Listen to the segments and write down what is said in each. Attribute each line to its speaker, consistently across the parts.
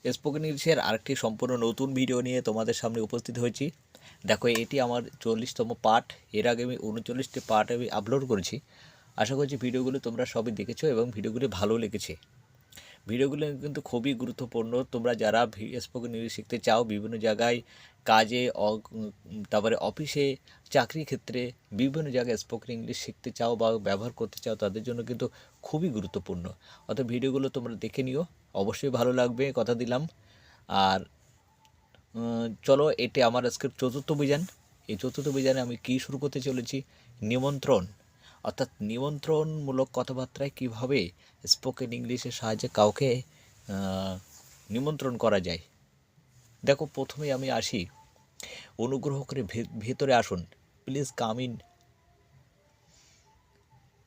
Speaker 1: Spoken ইংলিশের আরেকটি সম্পূর্ণ নতুন ভিডিও নিয়ে তোমাদের সামনে উপস্থিত হয়েছি। দেখো, এটি আমার 40তম পার্ট। এর আগে আমি 39টি পার্ট আমি আপলোড করেছি। আশা করছি ভিডিওগুলো তোমরা সবই দেখেছো এবং ভিডিওগুলি ভালো লেগেছে। ভিডিওগুলো কিন্তু খুবই গুরুত্বপূর্ণ। তোমরা যারা স্পোকেন ইংলিশ শিখতে চাও, বিভিন্ন জায়গায় কাজে, তারপরে অফিসে, চাকরি ক্ষেত্রে বিভিন্ন জায়গায় স্পোকেন ইংলিশ শিখতে চাও বা ব্যবহার করতে চাও, তাদের জন্য কিন্তু খুবই গুরুত্বপূর্ণ। অর্থাৎ ভিডিওগুলো তোমরা দেখে নিও, অবশ্যই ভালো লাগবে, কথা দিলাম। আর চলো, এটি আমার আজকের চতুর্থ অভিযান। এই চতুর্থ অভিযানে আমি কি শুরু করতে চলেছি? নিমন্ত্রণ। অর্থাৎ নিমন্ত্রণমূলক কথাবার্তায় কীভাবে স্পোকেন ইংলিশের সাহায্যে কাউকে নিমন্ত্রণ করা যায়। দেখো, প্রথমে আমি আসি, অনুগ্রহ করে ভেতরে আসুন, please come in,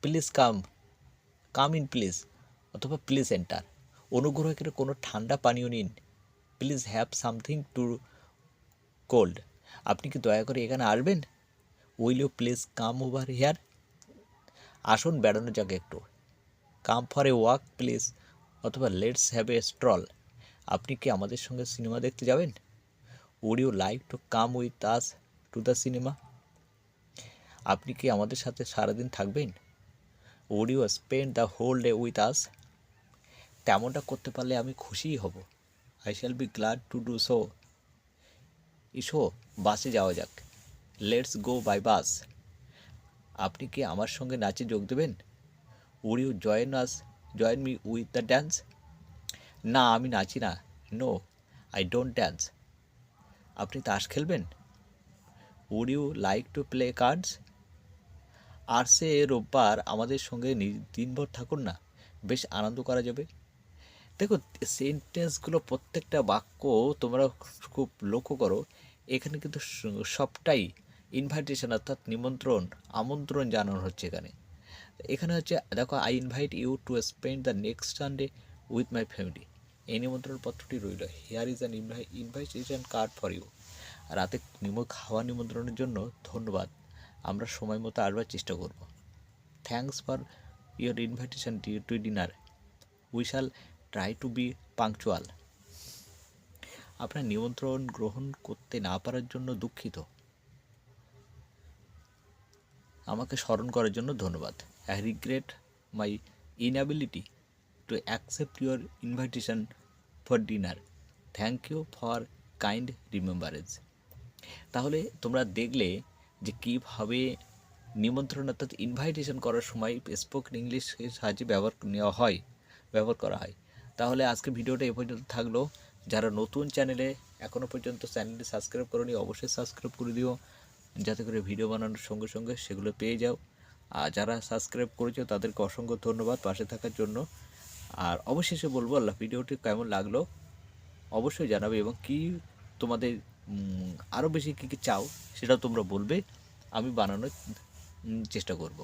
Speaker 1: please come in please, অথবা প্লিজ এন্টার। অনুগ্রহ করে কোনো ঠান্ডা পানীয় নিন, please have something to cold. আপনি কি দয়া করে এখানে আসবেন? Will you please come over here. আসুন, বেড়ানো যাক একটু, come for a walk please, অথবা লেটস হ্যাভ এ স্ট্রল। আপনি কি আমাদের সঙ্গে সিনেমা দেখতে যাবেন? Would you like to come with us to the cinema. আপনি কি আমাদের সাথে সারাদিন থাকবেন? Would you spend the whole day with us. তেমনটা করতে পারলে আমি খুশিই হব। I shall be glad to do so. ইসো, বাসে যাওয়া যাক, লেটস গো বাই বাস। আপনি কি আমার সঙ্গে নাচে যোগ দেবেন? Would you join me with the dance. না, আমি নাচি না। No, I don't dance. আপনি তাস খেলবেন? Would you like to play cards. আর সে রোববার আমাদের সঙ্গে দিনভর থাকুন না, বেশ আনন্দ করা যাবে। দেখো, সেন্টেন্সগুলো, প্রত্যেকটা বাক্য তোমরা খুব লক্ষ্য করো, এখানে কিন্তু সবটাই ইনভাইটেশন, অর্থাৎ নিমন্ত্রণ, আমন্ত্রণ জানানো হচ্ছে। এখানে হচ্ছে, দেখো, I invite you to spend the next Sunday with my family. এই নিমন্ত্রণ পত্রটি রইল। Here is an invitation card for you. রাতে খাওয়া নিমন্ত্রণের জন্য ধন্যবাদ। আমরা সময় মতো আসবার চেষ্টা করব। Thanks for your invitation to dinner. We shall try to be punctual. আপনার নিমন্ত্রণ গ্রহণ করতে না পারার জন্য দুঃখিত। আমাকে স্মরণ করার জন্য ধন্যবাদ। I regret my inability to accept your invitation for dinner. Thank you for kind remembrance. তাহলে তোমরা দেখলে যে কীভাবে নিমন্ত্রণ, অর্থাৎ ইনভাইটেশন করার সময় স্পোকেন ইংলিশের সাহায্যে ব্যবহার করা হয়। তাহলে আজকে ভিডিওটা এ পর্যন্ত থাকলো। যারা নতুন চ্যানেলে এখনও পর্যন্ত চ্যানেলটি সাবস্ক্রাইব করোনি, অবশ্যই সাবস্ক্রাইব করে দিও, যাতে করে ভিডিও বানানোর সঙ্গে সঙ্গে সেগুলো পেয়ে যাও। আর যারা সাবস্ক্রাইব করেছো তাদেরকে অসংখ্য ধন্যবাদ পাশে থাকার জন্য। আর অবশেষে বলবো, ভিডিওটি কেমন লাগলো অবশ্যই জানাবে, এবং কি তোমাদের আরও বেশি কী কী চাও সেটাও তোমরা বলবে, আমি বানানোর চেষ্টা করব।